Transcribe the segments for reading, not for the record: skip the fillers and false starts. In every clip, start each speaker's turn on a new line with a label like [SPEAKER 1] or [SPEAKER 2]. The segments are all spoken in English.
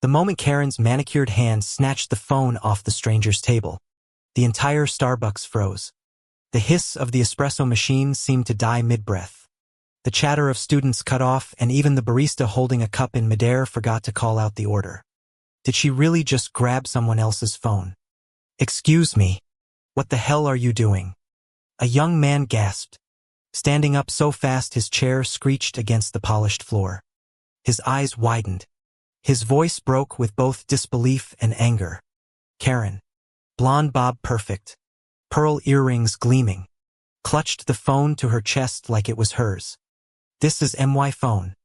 [SPEAKER 1] The moment Karen's manicured hand snatched the phone off the stranger's table, the entire Starbucks froze. The hiss of the espresso machine seemed to die mid-breath. The chatter of students cut off, and even the barista holding a cup in midair forgot to call out the order. Did she really just grab someone else's phone? "Excuse me. What the hell are you doing?" A young man gasped, standing up so fast his chair screeched against the polished floor. His eyes widened. His voice broke with both disbelief and anger. Karen, blonde bob perfect, pearl earrings gleaming, clutched the phone to her chest like it was hers. "This is my phone,"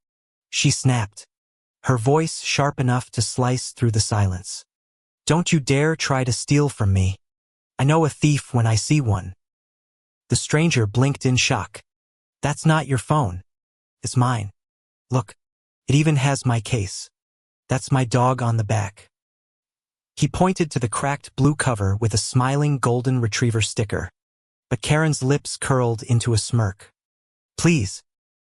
[SPEAKER 1] she snapped, her voice sharp enough to slice through the silence. "Don't you dare try to steal from me. I know a thief when I see one." The stranger blinked in shock. "That's not your phone. It's mine. Look, it even has my case. That's my dog on the back." He pointed to the cracked blue cover with a smiling golden retriever sticker. But Karen's lips curled into a smirk. "Please,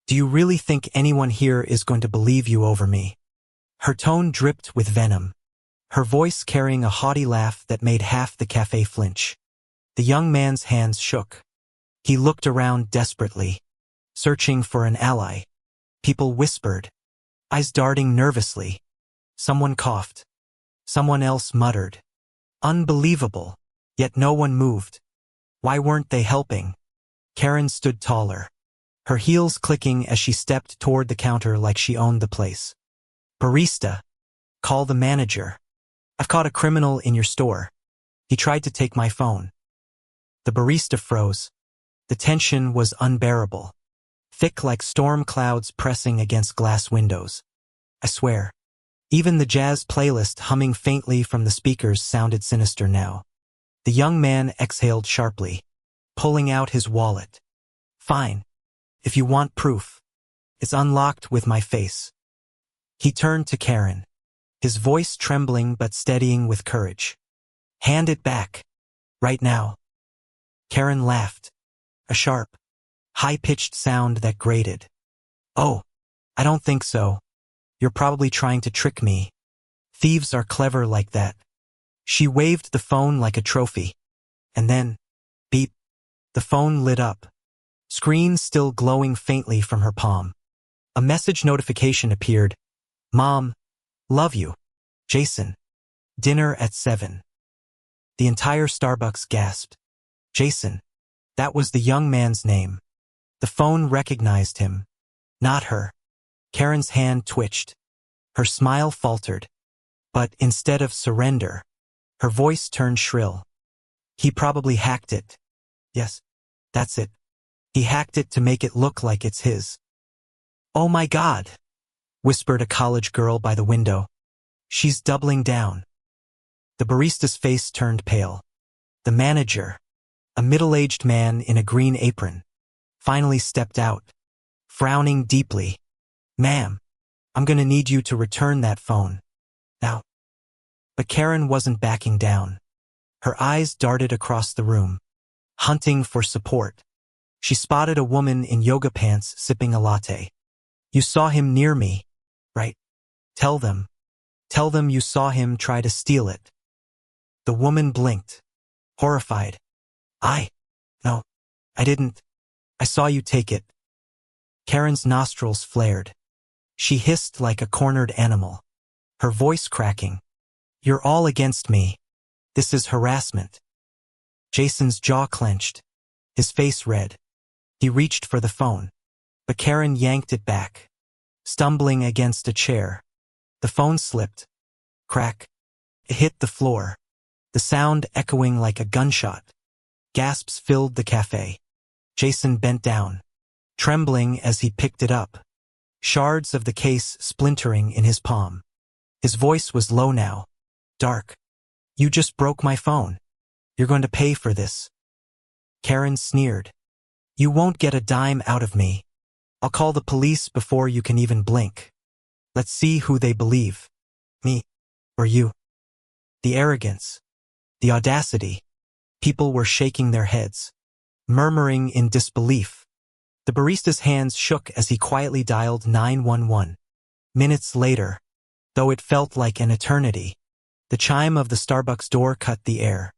[SPEAKER 1] do you really think anyone here is going to believe you over me?" Her tone dripped with venom, her voice carrying a haughty laugh that made half the cafe flinch. The young man's hands shook. He looked around desperately, searching for an ally. People whispered, eyes darting nervously. Someone coughed. Someone else muttered. Unbelievable, yet no one moved. Why weren't they helping? Karen stood taller, her heels clicking as she stepped toward the counter like she owned the place. "Barista, call the manager. I've caught a criminal in your store. He tried to take my phone." The barista froze. The tension was unbearable, thick like storm clouds pressing against glass windows. I swear, even the jazz playlist humming faintly from the speakers sounded sinister now. The young man exhaled sharply, pulling out his wallet. "Fine. If you want proof. It's unlocked with my face." He turned to Karen, his voice trembling but steadying with courage. "Hand it back. Right now." Karen laughed, a sharp, high-pitched sound that grated. "Oh, I don't think so. You're probably trying to trick me. Thieves are clever like that." She waved the phone like a trophy. And then, beep, the phone lit up, screen still glowing faintly from her palm. A message notification appeared. "Mom, love you. Jason. Dinner at 7. The entire Starbucks gasped. Jason. That was the young man's name. The phone recognized him. Not her. Karen's hand twitched. Her smile faltered. But instead of surrender, her voice turned shrill. "He probably hacked it. Yes, that's it. He hacked it to make it look like it's his." "Oh my God," whispered a college girl by the window. "She's doubling down." The barista's face turned pale. The manager, a middle-aged man in a green apron, finally stepped out, frowning deeply. "Ma'am, I'm gonna need you to return that phone. Now." But Karen wasn't backing down. Her eyes darted across the room, hunting for support. She spotted a woman in yoga pants sipping a latte. "You saw him near me, right? Tell them you saw him try to steal it." The woman blinked, horrified. No, I didn't. I saw you take it." Karen's nostrils flared. She hissed like a cornered animal, her voice cracking. "You're all against me. This is harassment." Jason's jaw clenched, his face red. He reached for the phone, but Karen yanked it back, stumbling against a chair. The phone slipped. Crack. It hit the floor, the sound echoing like a gunshot. Gasps filled the cafe. Jason bent down, trembling as he picked it up, shards of the case splintering in his palm. His voice was low now, dark. "You just broke my phone. You're going to pay for this." Karen sneered. "You won't get a dime out of me. I'll call the police before you can even blink. Let's see who they believe. Me or you." The arrogance, the audacity. People were shaking their heads, murmuring in disbelief. The barista's hands shook as he quietly dialed 911. Minutes later, though it felt like an eternity. The chime of the Starbucks door cut the air.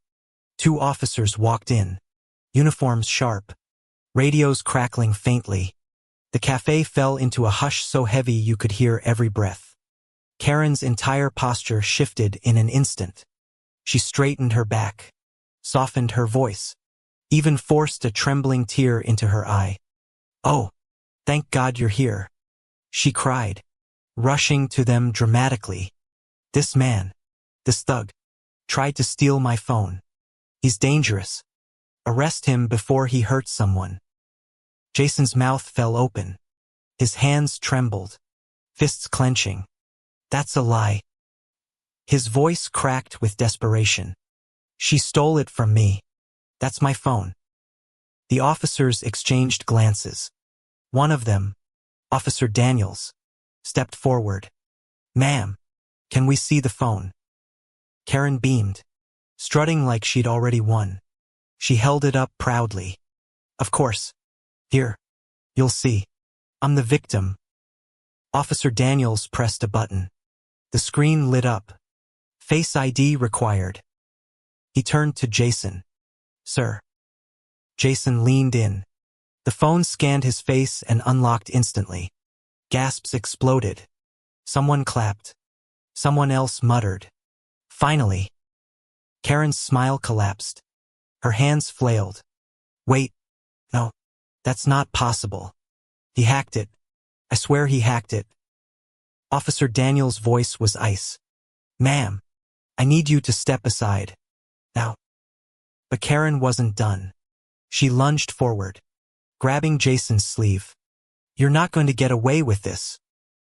[SPEAKER 1] 2 officers walked in, uniforms sharp, radios crackling faintly. The cafe fell into a hush so heavy you could hear every breath. Karen's entire posture shifted in an instant. She straightened her back, softened her voice, even forced a trembling tear into her eye. "Oh, thank God you're here," she cried, rushing to them dramatically. "This man, this thug, tried to steal my phone. He's dangerous. Arrest him before he hurts someone." Jason's mouth fell open. His hands trembled, fists clenching. "That's a lie." His voice cracked with desperation. "She stole it from me. That's my phone." The officers exchanged glances. One of them, Officer Daniels, stepped forward. "Ma'am, can we see the phone?" Karen beamed, strutting like she'd already won. She held it up proudly. "Of course. Here. You'll see. I'm the victim." Officer Daniels pressed a button. The screen lit up. "Face ID required." He turned to Jason. "Sir." Jason leaned in. The phone scanned his face and unlocked instantly. Gasps exploded. Someone clapped. Someone else muttered. Finally. Karen's smile collapsed. Her hands flailed. "Wait. No. That's not possible. He hacked it. I swear he hacked it." Officer Daniels' voice was ice. "Ma'am, I need you to step aside. Now." But Karen wasn't done. She lunged forward, grabbing Jason's sleeve. "You're not going to get away with this.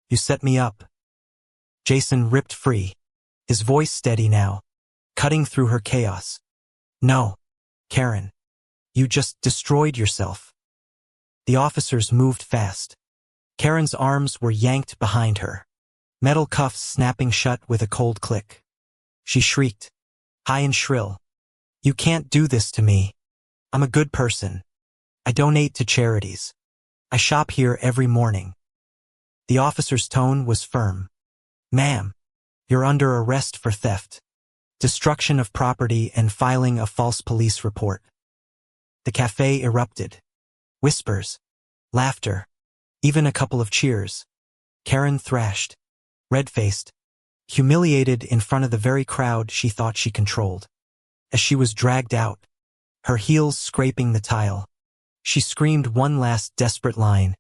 [SPEAKER 1] You set me up." Jason ripped free, his voice steady now, cutting through her chaos. "No, Karen. You just destroyed yourself." The officers moved fast. Karen's arms were yanked behind her, metal cuffs snapping shut with a cold click. She shrieked, high and shrill. "You can't do this to me. I'm a good person. I donate to charities. I shop here every morning." The officer's tone was firm. "Ma'am, you're under arrest for theft, destruction of property, and filing a false police report." The cafe erupted. Whispers, laughter, even a couple of cheers. Karen thrashed, red-faced, humiliated in front of the very crowd she thought she controlled. As she was dragged out, her heels scraping the tile, she screamed one last desperate line.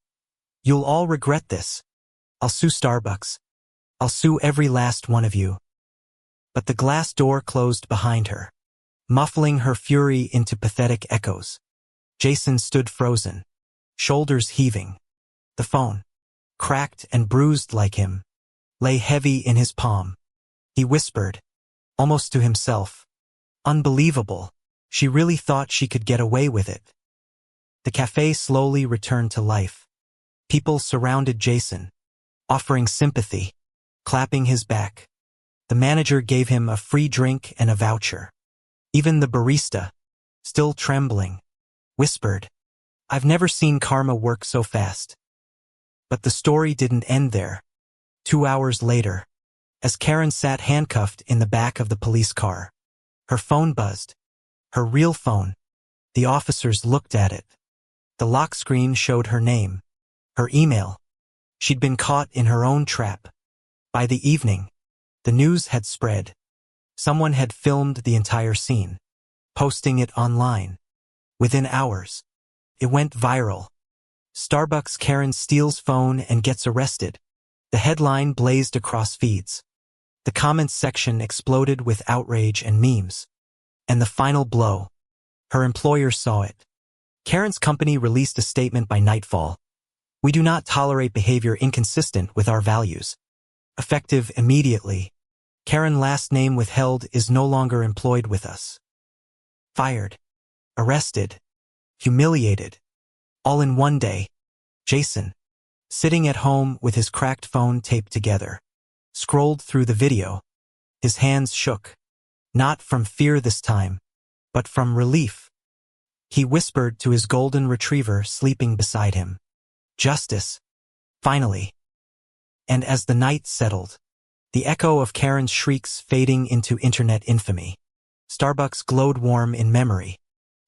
[SPEAKER 1] "You'll all regret this. I'll sue Starbucks. I'll sue every last one of you." But the glass door closed behind her, muffling her fury into pathetic echoes. Jason stood frozen, shoulders heaving. The phone, cracked and bruised like him, lay heavy in his palm. He whispered, almost to himself, "Unbelievable. She really thought she could get away with it." The cafe slowly returned to life. People surrounded Jason, offering sympathy, clapping his back. The manager gave him a free drink and a voucher. Even the barista, still trembling, whispered, "I've never seen karma work so fast." But the story didn't end there. 2 hours later, as Karen sat handcuffed in the back of the police car, her phone buzzed. Her real phone. The officers looked at it. The lock screen showed her name, her email. She'd been caught in her own trap. By the evening, the news had spread. Someone had filmed the entire scene, posting it online. Within hours, it went viral. "Starbucks Karen steals phone and gets arrested." The headline blazed across feeds. The comments section exploded with outrage and memes. And the final blow. Her employer saw it. Karen's company released a statement by nightfall. "We do not tolerate behavior inconsistent with our values." Effective immediately. Karen, last name withheld, is no longer employed with us. Fired. Arrested. Humiliated. All in one day. Jason, sitting at home with his cracked phone taped together, scrolled through the video. His hands shook. Not from fear this time, but from relief. He whispered to his golden retriever sleeping beside him. "Justice. Finally." And as the night settled, the echo of Karen's shrieks fading into internet infamy. Starbucks glowed warm in memory,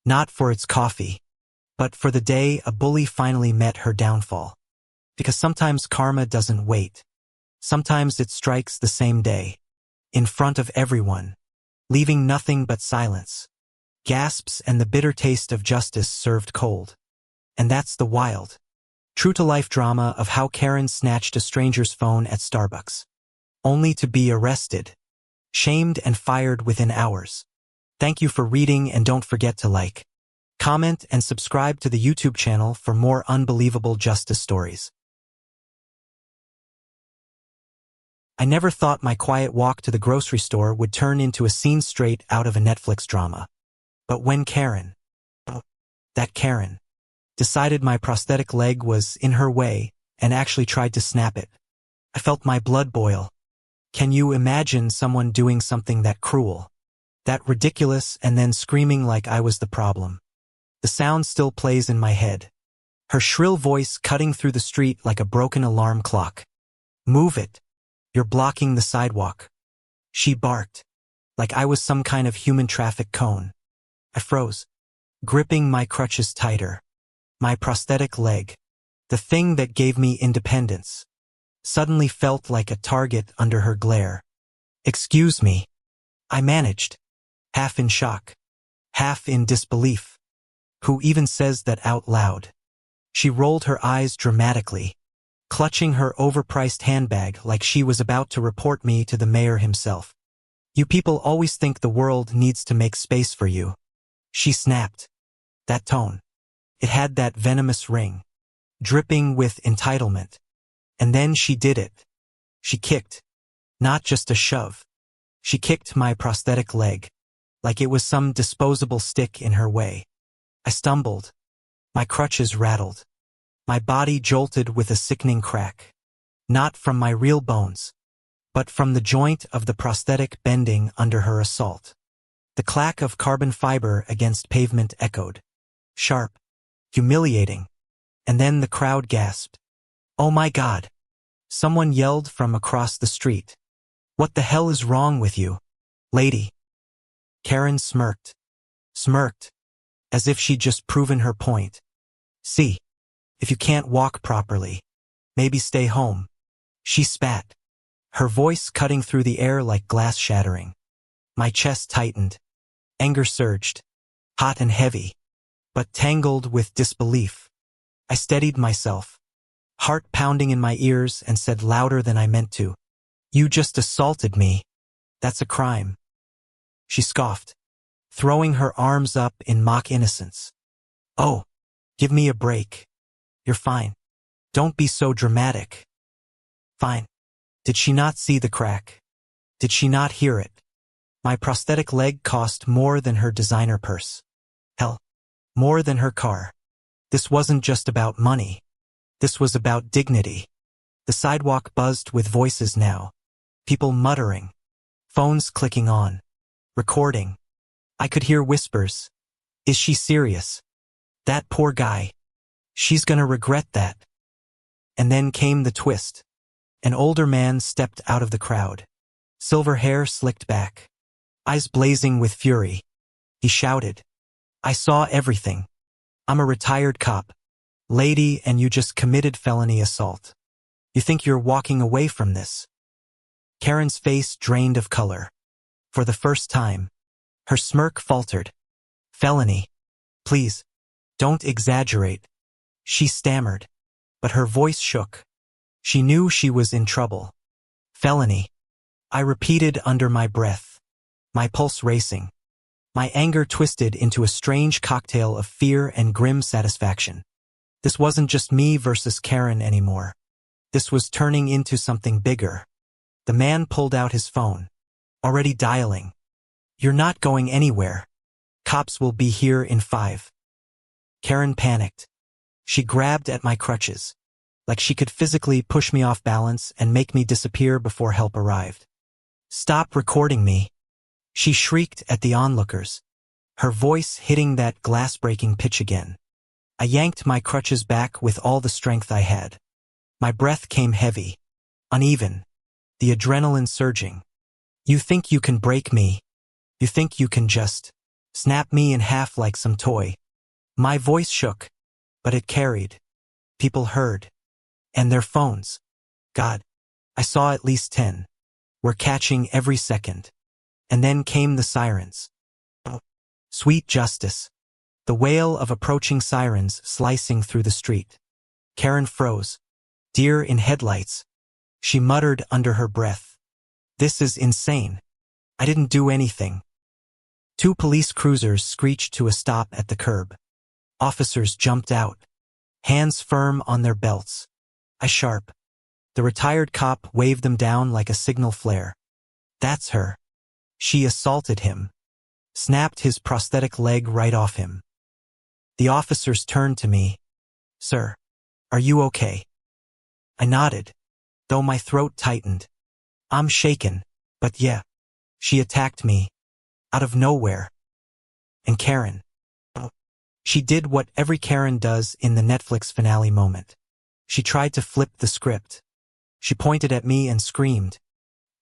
[SPEAKER 1] not for its coffee, but for the day a bully finally met her downfall. Because sometimes karma doesn't wait. Sometimes it strikes the same day, in front of everyone, leaving nothing but silence, gasps, and the bitter taste of justice served cold. And that's the wild, true-to-life drama of how Karen snatched a stranger's phone at Starbucks, only to be arrested, shamed, and fired within hours. Thank you for reading, and don't forget to like, comment, and subscribe to the YouTube channel for more unbelievable justice stories. I never thought my quiet walk to the grocery store would turn into a scene straight out of a Netflix drama. But when Karen, that Karen, decided my prosthetic leg was in her way and actually tried to snap it, I felt my blood boil. Can you imagine someone doing something that cruel, that ridiculous, and then screaming like I was the problem? The sound still plays in my head, her shrill voice cutting through the street like a broken alarm clock. Move it. You're blocking the sidewalk. She barked, like I was some kind of human traffic cone. I froze, gripping my crutches tighter. My prosthetic leg, the thing that gave me independence, suddenly felt like a target under her glare. Excuse me, I managed, half in shock, half in disbelief. Who even says that out loud? She rolled her eyes dramatically, clutching her overpriced handbag like she was about to report me to the mayor himself. You people always think the world needs to make space for you. She snapped. That tone. It had that venomous ring, dripping with entitlement. And then she did it. She kicked. Not just a shove. She kicked my prosthetic leg, like it was some disposable stick in her way. I stumbled. My crutches rattled. My body jolted with a sickening crack. Not from my real bones, but from the joint of the prosthetic bending under her assault. The clack of carbon fiber against pavement echoed. Sharp. Humiliating. And then the crowd gasped. Oh my God. Someone yelled from across the street. What the hell is wrong with you, lady? Karen smirked. Smirked. As if she'd just proven her point. See. If you can't walk properly, maybe stay home. She spat, her voice cutting through the air like glass shattering. My chest tightened. Anger surged, hot and heavy, but tangled with disbelief. I steadied myself, heart pounding in my ears, and said louder than I meant to. You just assaulted me. That's a crime. She scoffed, throwing her arms up in mock innocence. Oh, give me a break. You're fine. Don't be so dramatic. Fine. Did she not see the crack? Did she not hear it? My prosthetic leg cost more than her designer purse. Hell, more than her car. This wasn't just about money. This was about dignity. The sidewalk buzzed with voices now. People muttering. Phones clicking on. Recording. I could hear whispers. Is she serious? That poor guy. She's gonna regret that. And then came the twist. An older man stepped out of the crowd. Silver hair slicked back. Eyes blazing with fury. He shouted. I saw everything. I'm a retired cop. Lady, and you just committed felony assault. You think you're walking away from this? Karen's face drained of color. For the first time, her smirk faltered. Felony. Please, don't exaggerate. She stammered, but her voice shook. She knew she was in trouble. Felony. I repeated under my breath, my pulse racing. My anger twisted into a strange cocktail of fear and grim satisfaction. This wasn't just me versus Karen anymore. This was turning into something bigger. The man pulled out his phone, already dialing. You're not going anywhere. Cops will be here in 5. Karen panicked. She grabbed at my crutches, like she could physically push me off balance and make me disappear before help arrived. Stop recording me. She shrieked at the onlookers, her voice hitting that glass-breaking pitch again. I yanked my crutches back with all the strength I had. My breath came heavy, uneven, the adrenaline surging. You think you can break me? You think you can just snap me in half like some toy? My voice shook, but it carried. People heard. And their phones. God, I saw at least 10. Were catching every second. And then came the sirens. Oh, sweet justice. The wail of approaching sirens slicing through the street. Karen froze. Deer in headlights. She muttered under her breath. This is insane. I didn't do anything. 2 police cruisers screeched to a stop at the curb. Officers jumped out. Hands firm on their belts. Eyes sharp. The retired cop waved them down like a signal flare. That's her. She assaulted him. Snapped his prosthetic leg right off him. The officers turned to me. Sir, are you okay? I nodded, though my throat tightened. I'm shaken, but yeah. She attacked me. Out of nowhere. And Karen. She did what every Karen does in the Netflix finale moment. She tried to flip the script. She pointed at me and screamed.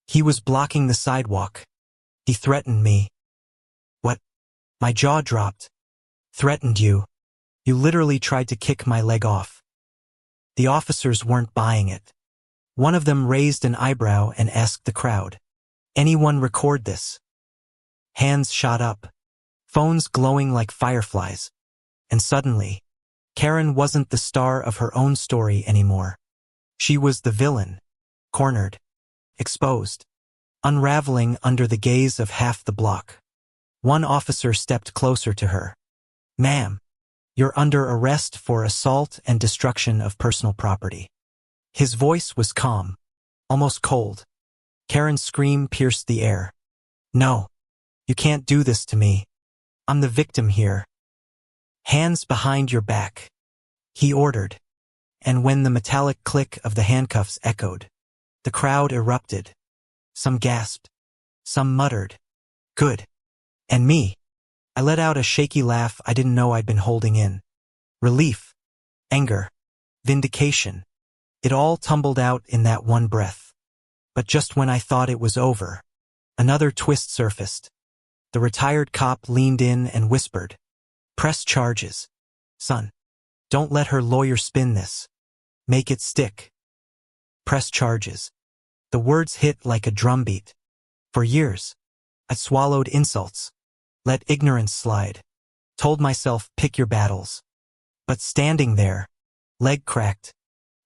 [SPEAKER 1] He was blocking the sidewalk. He threatened me. What? My jaw dropped. Threatened you? You literally tried to kick my leg off. The officers weren't buying it. One of them raised an eyebrow and asked the crowd, anyone record this? Hands shot up. Phones glowing like fireflies. And suddenly, Karen wasn't the star of her own story anymore. She was the villain. Cornered. Exposed. Unraveling under the gaze of half the block. One officer stepped closer to her. Ma'am, you're under arrest for assault and destruction of personal property. His voice was calm, almost cold. Karen's scream pierced the air. No, you can't do this to me. I'm the victim here. Hands behind your back, he ordered. And when the metallic click of the handcuffs echoed, the crowd erupted. Some gasped. Some muttered. Good. And me. I let out a shaky laugh I didn't know I'd been holding in. Relief. Anger. Vindication. It all tumbled out in that one breath. But just when I thought it was over, another twist surfaced. The retired cop leaned in and whispered, press charges. Son, don't let her lawyer spin this. Make it stick. Press charges. The words hit like a drumbeat. For years, I'd swallowed insults. Let ignorance slide. Told myself, pick your battles. But standing there, leg cracked,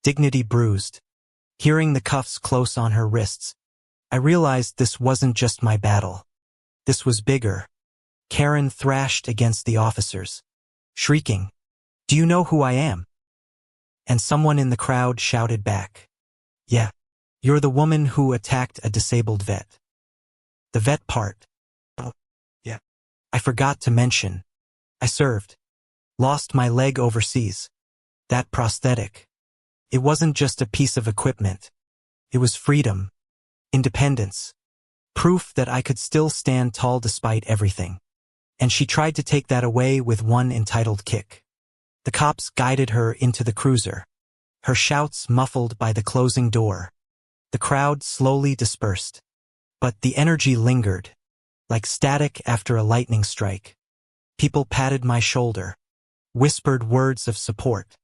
[SPEAKER 1] dignity bruised, hearing the cuffs close on her wrists, I realized this wasn't just my battle. This was bigger. Karen thrashed against the officers, shrieking, do you know who I am? And someone in the crowd shouted back, yeah, you're the woman who attacked a disabled vet. The vet part. Oh, yeah. I forgot to mention. I served. Lost my leg overseas. That prosthetic. It wasn't just a piece of equipment. It was freedom. Independence. Proof that I could still stand tall despite everything. And she tried to take that away with one entitled kick. The cops guided her into the cruiser. Her shouts muffled by the closing door. The crowd slowly dispersed. But the energy lingered, like static after a lightning strike. People patted my shoulder, whispered words of support,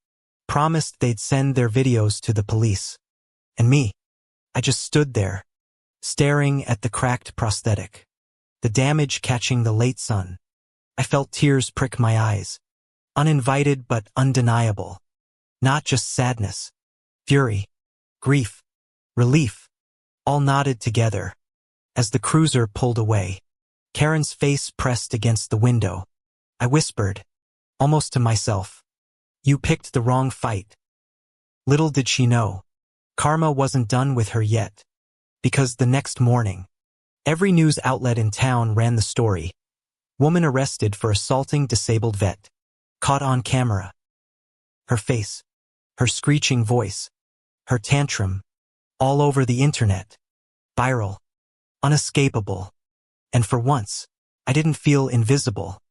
[SPEAKER 1] promised they'd send their videos to the police. And me, I just stood there, staring at the cracked prosthetic, the damage catching the late sun. I felt tears prick my eyes, uninvited but undeniable. Not just sadness, fury, grief, relief, all knotted together. As the cruiser pulled away, Karen's face pressed against the window. I whispered, almost to myself, you picked the wrong fight. Little did she know, karma wasn't done with her yet. Because the next morning, every news outlet in town ran the story. Woman arrested for assaulting disabled vet. Caught on camera. Her face, her screeching voice, her tantrum, all over the internet. Viral. Unescapable. And for once, I didn't feel invisible.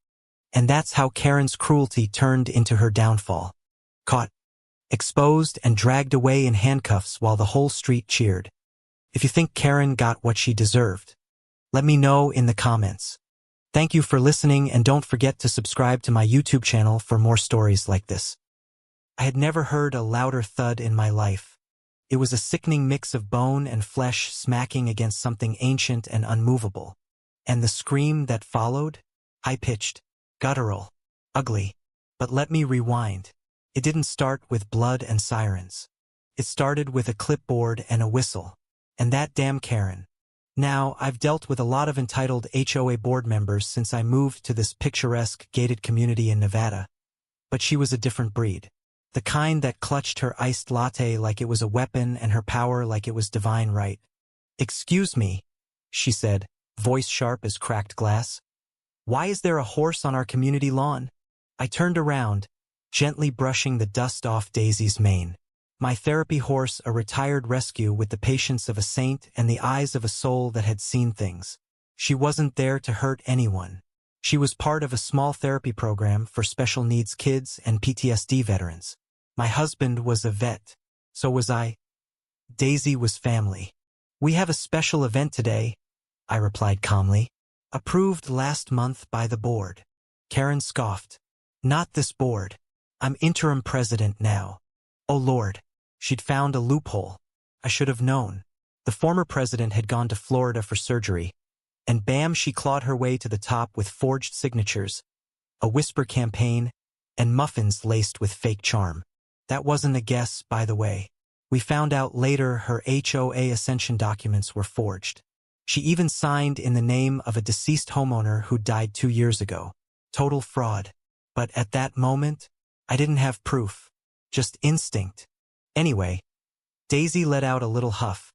[SPEAKER 1] And that's how Karen's cruelty turned into her downfall. Caught, exposed and dragged away in handcuffs while the whole street cheered. if you think Karen got what she deserved. Let me know in the comments. Thank you for listening, and don't forget to subscribe to my YouTube channel for more stories like this. I had never heard a louder thud in my life. It was a sickening mix of bone and flesh smacking against something ancient and unmovable. And the scream that followed? High-pitched, guttural, ugly. But let me rewind. It didn't start with blood and sirens. It started with a clipboard and a whistle. And that damn Karen. Now, I've dealt with a lot of entitled HOA board members since I moved to this picturesque, gated community in Nevada. But she was a different breed. The kind that clutched her iced latte like it was a weapon and her power like it was divine right. "Excuse me," she said, voice sharp as cracked glass. "Why is there a horse on our community lawn?" I turned around, gently brushing the dust off Daisy's mane. My therapy horse, a retired rescue with the patience of a saint and the eyes of a soul that had seen things. She wasn't there to hurt anyone. She was part of a small therapy program for special needs kids and PTSD veterans. My husband was a vet. So was I. Daisy was family. "We have a special event today," I replied calmly. "Approved last month by the board." Karen scoffed. "Not this board. I'm interim president now." Oh Lord. She'd found a loophole. I should have known. The former president had gone to Florida for surgery. And bam, she clawed her way to the top with forged signatures, a whisper campaign, and muffins laced with fake charm. That wasn't a guess, by the way. We found out later her HOA ascension documents were forged. She even signed in the name of a deceased homeowner who died 2 years ago. Total fraud. But at that moment, I didn't have proof. Just instinct. Anyway, Daisy let out a little huff,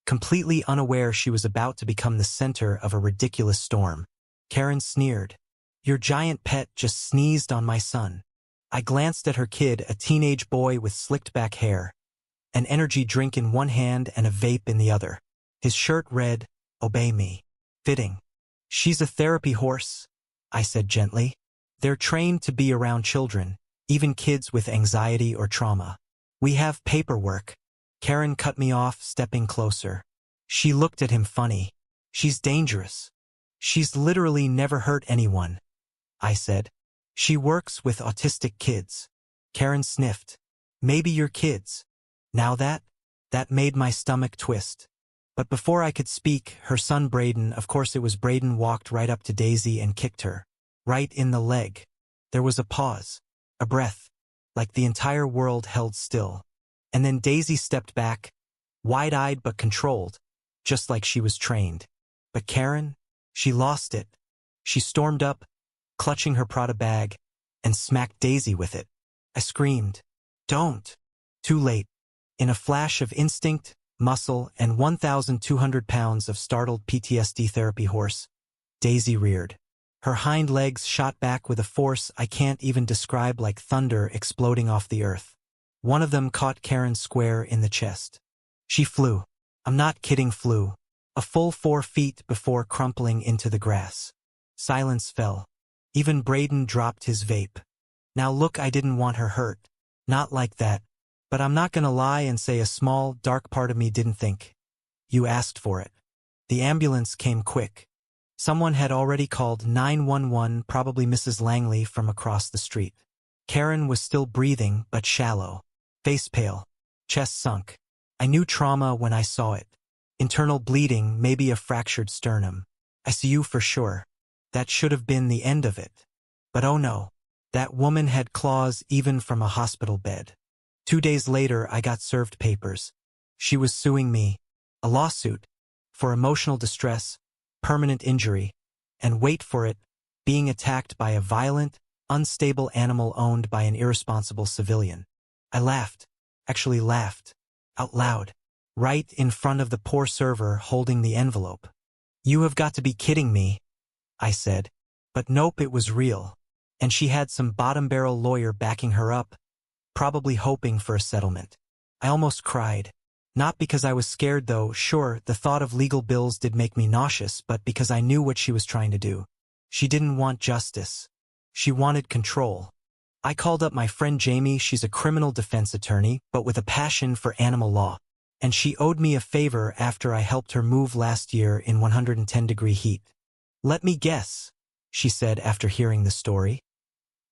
[SPEAKER 1] completely unaware she was about to become the center of a ridiculous storm. Karen sneered. "Your giant pet just sneezed on my son." I glanced at her kid, a teenage boy with slicked back hair, an energy drink in one hand and a vape in the other. His shirt read, "Obey me." Fitting. "She's a therapy horse," I said gently. "They're trained to be around children, even kids with anxiety or trauma. We have paperwork." Karen cut me off, stepping closer. She looked at him funny. "She's dangerous. She's literally never hurt anyone," I said. "She works with autistic kids." Karen sniffed. "Maybe your kids." Now that made my stomach twist. But before I could speak, her son Braden, of course it was Braden, walked right up to Daisy and kicked her. Right in the leg. There was a pause. A breath. Like the entire world held still. And then Daisy stepped back, wide-eyed but controlled, just like she was trained. But Karen, she lost it. She stormed up, clutching her Prada bag, and smacked Daisy with it. I screamed, "Don't!" Too late. In a flash of instinct, muscle, and 1,200 pounds of startled PTSD therapy horse, Daisy reared. Her hind legs shot back with a force I can't even describe, like thunder exploding off the earth. One of them caught Karen square in the chest. She flew. I'm not kidding, flew. A full 4 feet before crumpling into the grass. Silence fell. Even Braden dropped his vape. Now look, I didn't want her hurt. Not like that. But I'm not gonna lie and say a small, dark part of me didn't think. You asked for it. The ambulance came quick. Someone had already called 911, probably Mrs. Langley from across the street. Karen was still breathing, but shallow. Face pale. Chest sunk. I knew trauma when I saw it. Internal bleeding, maybe a fractured sternum. ICU for sure. That should have been the end of it. But oh no. That woman had claws even from a hospital bed. 2 days later, I got served papers. She was suing me. A lawsuit. For emotional distress, permanent injury, and wait for it, being attacked by a violent, unstable animal owned by an irresponsible civilian. I laughed. Actually laughed. Out loud. Right in front of the poor server holding the envelope. "You have got to be kidding me," I said. But nope, it was real. And she had some bottom-barrel lawyer backing her up, probably hoping for a settlement. I almost cried. Not because I was scared though, sure, the thought of legal bills did make me nauseous, but because I knew what she was trying to do. She didn't want justice. She wanted control. I called up my friend Jamie. She's a criminal defense attorney, but with a passion for animal law. And she owed me a favor after I helped her move last year in 110-degree heat. Let me guess, she said after hearing the story.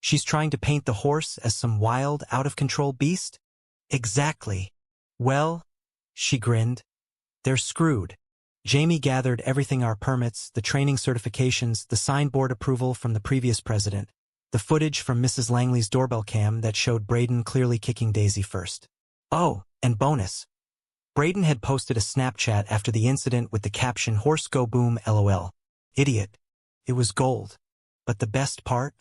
[SPEAKER 1] She's trying to paint the horse as some wild, out-of-control beast? Exactly. Well, she grinned, they're screwed. Jamie gathered everything: our permits, the training certifications, the signed board approval from the previous president, the footage from Mrs. Langley's doorbell cam that showed Braden clearly kicking Daisy first. Oh, and bonus. Braden had posted a Snapchat after the incident with the caption "Horse go boom LOL. Idiot." It was gold. But the best part?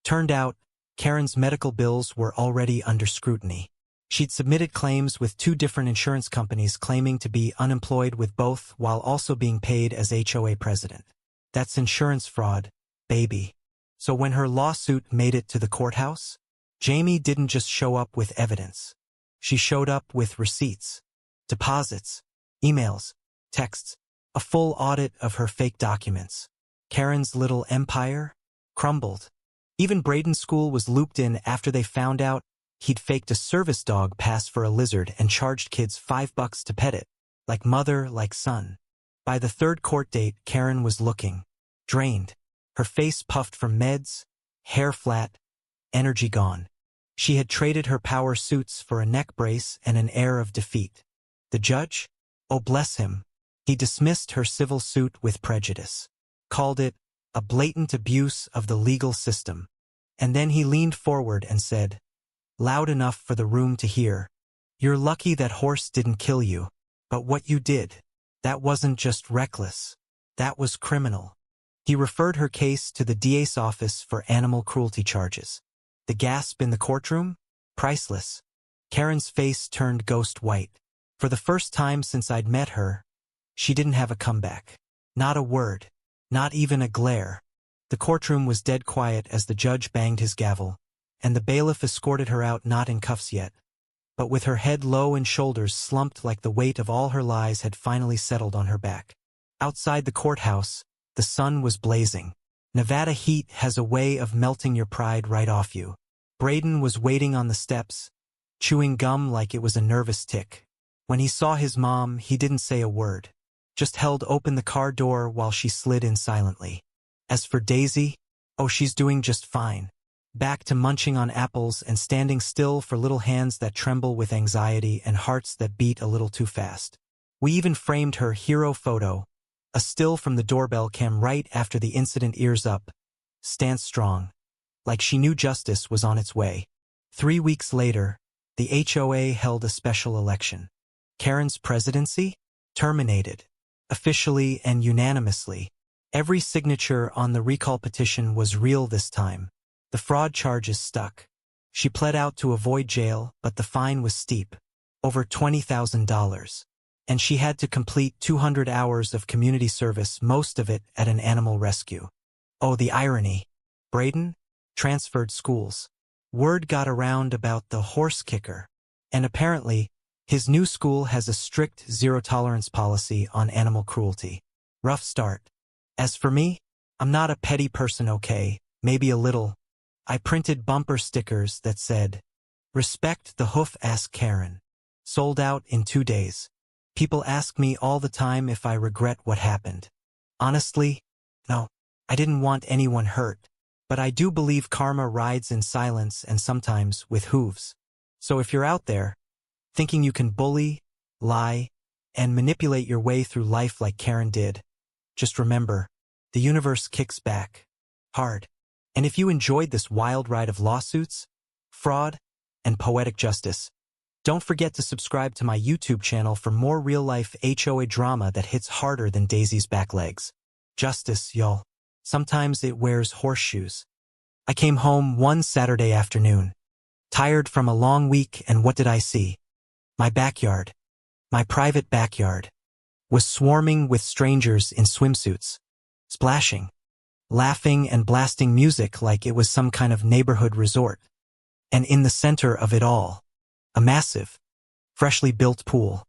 [SPEAKER 1] Turned out, Karen's medical bills were already under scrutiny. She'd submitted claims with 2 different insurance companies, claiming to be unemployed with both while also being paid as HOA president. That's insurance fraud, baby. So when her lawsuit made it to the courthouse, Jamie didn't just show up with evidence. She showed up with receipts, deposits, emails, texts, a full audit of her fake documents. Karen's little empire crumbled. Even Braden's school was looped in after they found out he'd faked a service dog pass for a lizard and charged kids $5 to pet it, like mother, like son. By the 3rd court date, Karen was looking drained. Her face puffed from meds, hair flat, energy gone. She had traded her power suits for a neck brace and an air of defeat. The judge? Oh, bless him. He dismissed her civil suit with prejudice, called it a blatant abuse of the legal system. And then he leaned forward and said, loud enough for the room to hear, "You're lucky that horse didn't kill you. But what you did, that wasn't just reckless. That was criminal." He referred her case to the DA's office for animal cruelty charges. The gasp in the courtroom? Priceless. Karen's face turned ghost white. For the first time since I'd met her, she didn't have a comeback. Not a word. Not even a glare. The courtroom was dead quiet as the judge banged his gavel, and the bailiff escorted her out, not in cuffs yet, but with her head low and shoulders slumped like the weight of all her lies had finally settled on her back. Outside the courthouse, the sun was blazing. Nevada heat has a way of melting your pride right off you. Braden was waiting on the steps, chewing gum like it was a nervous tick. When he saw his mom, he didn't say a word, just held open the car door while she slid in silently. As for Daisy, oh, she's doing just fine. Back to munching on apples and standing still for little hands that tremble with anxiety and hearts that beat a little too fast. We even framed her hero photo, a still from the doorbell cam right after the incident. Ears up, stance strong, like she knew justice was on its way. 3 weeks later, the HOA held a special election. Karen's presidency? Terminated. Officially and unanimously. Every signature on the recall petition was real this time. The fraud charges stuck. She pled out to avoid jail, but the fine was steep. Over $20,000. And she had to complete 200 hours of community service, most of it at an animal rescue. Oh, the irony. Braden? Transferred schools. Word got around about the horse kicker. And apparently, his new school has a strict zero-tolerance policy on animal cruelty. Rough start. As for me, I'm not a petty person, okay, maybe a little. I printed bumper stickers that said, "Respect the hoof, ask Karen." Sold out in 2 days. People ask me all the time if I regret what happened. Honestly, no, I didn't want anyone hurt. But I do believe karma rides in silence and sometimes with hooves. So if you're out there, thinking you can bully, lie, and manipulate your way through life like Karen did, just remember, the universe kicks back. Hard. And if you enjoyed this wild ride of lawsuits, fraud, and poetic justice, don't forget to subscribe to my YouTube channel for more real-life HOA drama that hits harder than Daisy's back legs. Justice, y'all. Sometimes it wears horseshoes. I came home one Saturday afternoon, tired from a long week, and what did I see? My backyard, my private backyard, was swarming with strangers in swimsuits, splashing, laughing and blasting music like it was some kind of neighborhood resort. And in the center of it all, a massive, freshly built pool,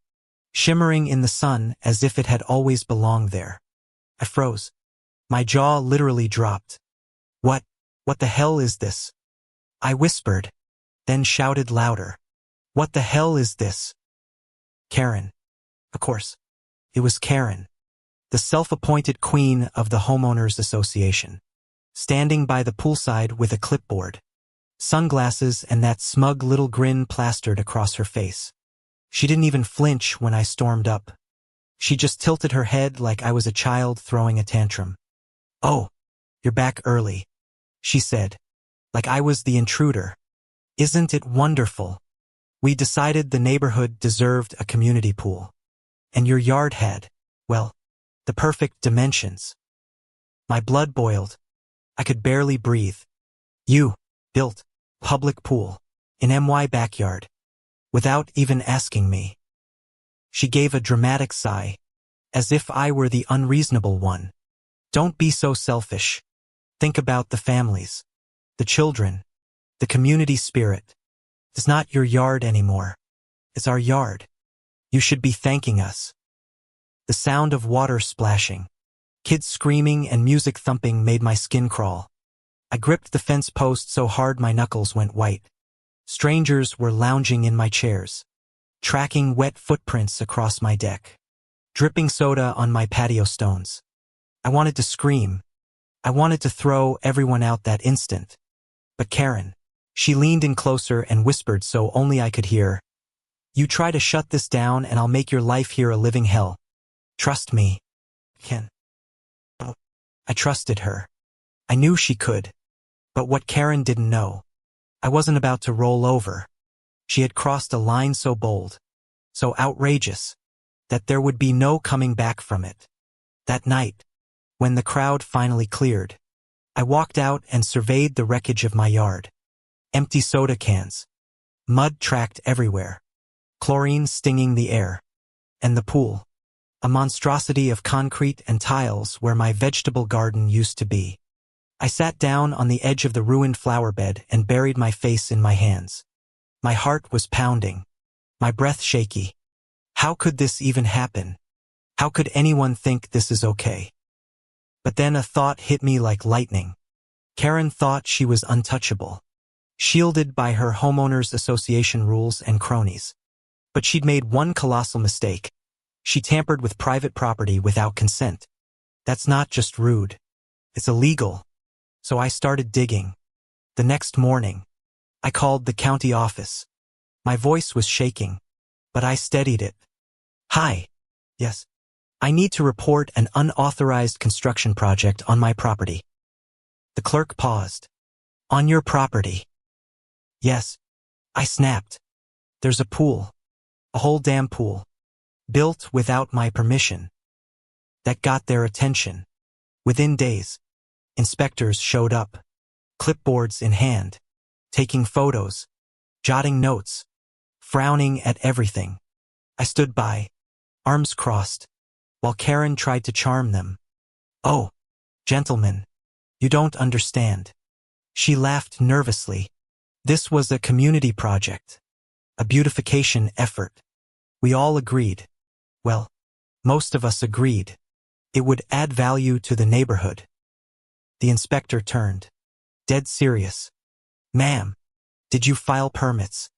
[SPEAKER 1] shimmering in the sun as if it had always belonged there. I froze. My jaw literally dropped. What the hell is this? I whispered, then shouted louder. What the hell is this? Karen. Of course, it was Karen, the self-appointed queen of the homeowners association, standing by the poolside with a clipboard, sunglasses, and that smug little grin plastered across her face. She didn't even flinch when I stormed up. She just tilted her head like I was a child throwing a tantrum. "Oh, you're back early," she said, like I was the intruder. "Isn't it wonderful? We decided the neighborhood deserved a community pool. And your yard had, well, the perfect dimensions." My blood boiled. I could barely breathe. "You built public pool in my backyard without even asking me." She gave a dramatic sigh, as if I were the unreasonable one. "Don't be so selfish. Think about the families, the children, the community spirit. It's not your yard anymore. It's our yard. You should be thanking us." The sound of water splashing, kids screaming, and music thumping made my skin crawl. I gripped the fence post so hard my knuckles went white. Strangers were lounging in my chairs, tracking wet footprints across my deck, dripping soda on my patio stones. I wanted to scream. I wanted to throw everyone out that instant. But Karen, she leaned in closer and whispered so only I could hear, "You try to shut this down and I'll make your life here a living hell. Trust me, Ken." I trusted her. I knew she could. But what Karen didn't know, I wasn't about to roll over. She had crossed a line so bold, so outrageous, that there would be no coming back from it. That night, when the crowd finally cleared, I walked out and surveyed the wreckage of my yard. Empty soda cans, mud tracked everywhere, chlorine stinging the air, and the pool, a monstrosity of concrete and tiles where my vegetable garden used to be. I sat down on the edge of the ruined flower bed and buried my face in my hands. My heart was pounding, my breath shaky. How could this even happen? How could anyone think this is okay? But then a thought hit me like lightning. Karen thought she was untouchable, shielded by her homeowners association rules and cronies. But she'd made one colossal mistake. She tampered with private property without consent. That's not just rude. It's illegal. So I started digging. The next morning, I called the county office. My voice was shaking, but I steadied it. "Hi. Yes. I need to report an unauthorized construction project on my property." The clerk paused. "On your property?" "Yes." I snapped. "There's a pool. A whole damn pool. Built without my permission." That got their attention. Within days, inspectors showed up, clipboards in hand, taking photos, jotting notes, frowning at everything. I stood by, arms crossed, while Karen tried to charm them. "Oh, gentlemen, you don't understand." She laughed nervously. "This was a community project, a beautification effort. We all agreed. Well, most of us agreed. It would add value to the neighborhood." The inspector turned, dead serious. "Ma'am, did you file permits?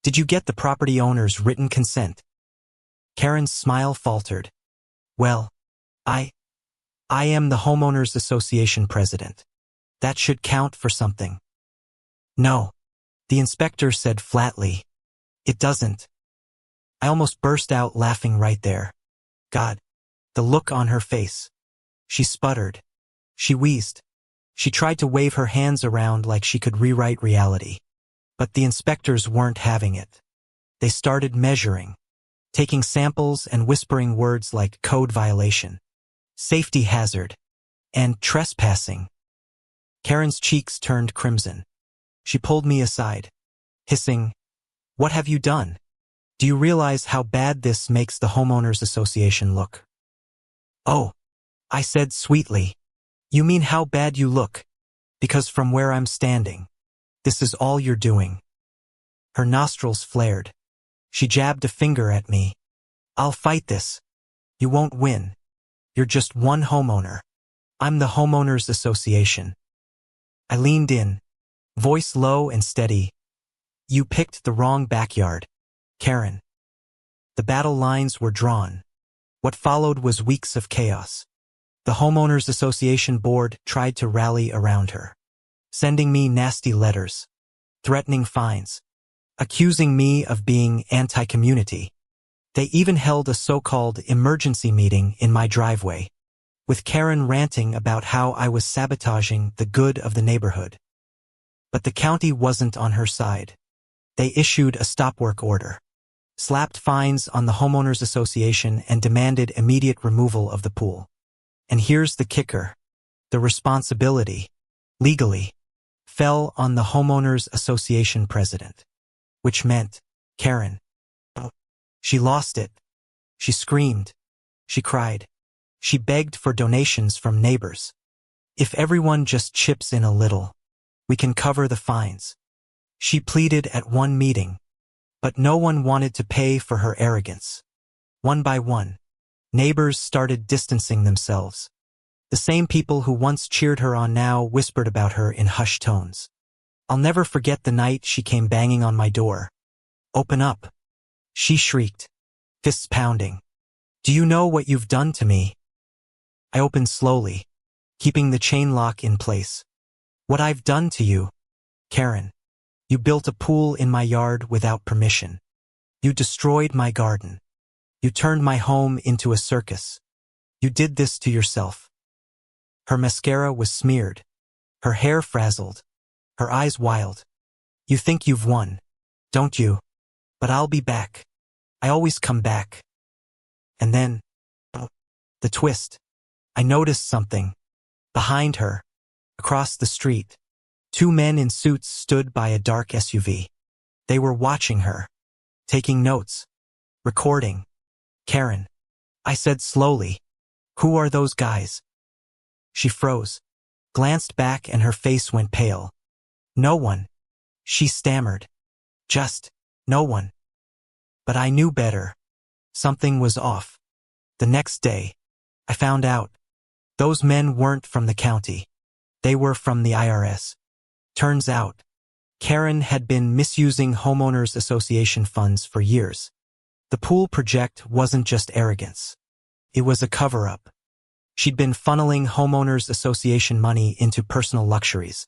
[SPEAKER 1] Did you get the property owner's written consent?" Karen's smile faltered. "Well, I am the homeowners association president. That should count for something." "No," the inspector said flatly. "It doesn't." I almost burst out laughing right there. God, the look on her face. She sputtered. She wheezed. She tried to wave her hands around like she could rewrite reality. But the inspectors weren't having it. They started measuring, taking samples and whispering words like code violation, safety hazard, and trespassing. Karen's cheeks turned crimson. She pulled me aside, hissing, "What have you done? Do you realize how bad this makes the homeowners association look?" "Oh," I said sweetly. "You mean how bad you look? Because from where I'm standing, this is all you're doing." Her nostrils flared. She jabbed a finger at me. "I'll fight this. You won't win. You're just one homeowner. I'm the homeowners association." I leaned in, voice low and steady. "You picked the wrong backyard, Karen." The battle lines were drawn. What followed was weeks of chaos. The homeowners association board tried to rally around her, sending me nasty letters, threatening fines, accusing me of being anti-community. They even held a so-called emergency meeting in my driveway, with Karen ranting about how I was sabotaging the good of the neighborhood. But the county wasn't on her side. They issued a stop work order, slapped fines on the homeowners association, and demanded immediate removal of the pool. And here's the kicker. The responsibility, legally, fell on the homeowners association president, which meant Karen. She lost it. She screamed. She cried. She begged for donations from neighbors. If everyone just chips in a little, we can cover the fines. She pleaded at one meeting, but no one wanted to pay for her arrogance. One by one, neighbors started distancing themselves. The same people who once cheered her on now whispered about her in hushed tones. I'll never forget the night she came banging on my door. "Open up," she shrieked, fists pounding. "Do you know what you've done to me?" I opened slowly, keeping the chain lock in place. "What I've done to you, Karen? You built a pool in my yard without permission. You destroyed my garden. You turned my home into a circus. You did this to yourself." Her mascara was smeared, her hair frazzled, her eyes wild. "You think you've won, don't you? But I'll be back. I always come back." And then, the twist. I noticed something. Behind her, across the street, two men in suits stood by a dark SUV. They were watching her, taking notes, recording. "Karen," I said slowly, "who are those guys?" She froze, glanced back, and her face went pale. "No one," she stammered. "Just no one." But I knew better. Something was off. The next day, I found out. Those men weren't from the county. They were from the IRS. Turns out, Karen had been misusing homeowners association funds for years. The pool project wasn't just arrogance. It was a cover-up. She'd been funneling homeowners association money into personal luxuries,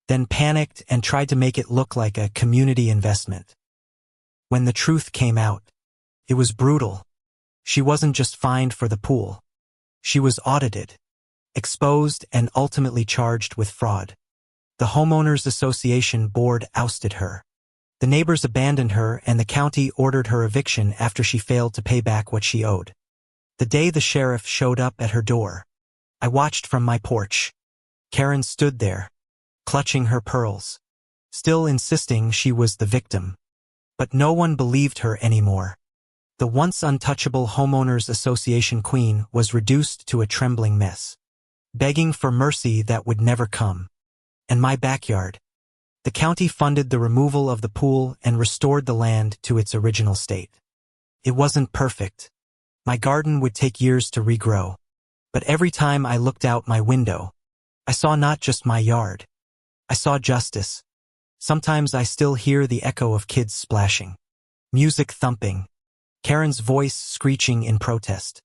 [SPEAKER 1] then panicked and tried to make it look like a community investment. When the truth came out, it was brutal. She wasn't just fined for the pool. She was audited, exposed, and ultimately charged with fraud. The homeowners association board ousted her. The neighbors abandoned her, and the county ordered her eviction after she failed to pay back what she owed. The day the sheriff showed up at her door, I watched from my porch. Karen stood there, clutching her pearls, still insisting she was the victim. But no one believed her anymore. The once untouchable homeowners association queen was reduced to a trembling mess, begging for mercy that would never come. And my backyard. The county funded the removal of the pool and restored the land to its original state. It wasn't perfect. My garden would take years to regrow. But every time I looked out my window, I saw not just my yard. I saw justice. Sometimes I still hear the echo of kids splashing, music thumping, Karen's voice screeching in protest.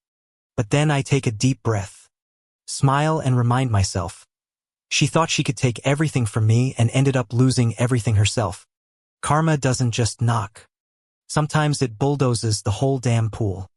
[SPEAKER 1] But then I take a deep breath, smile, and remind myself. She thought she could take everything from me and ended up losing everything herself. Karma doesn't just knock. Sometimes it bulldozes the whole damn pool.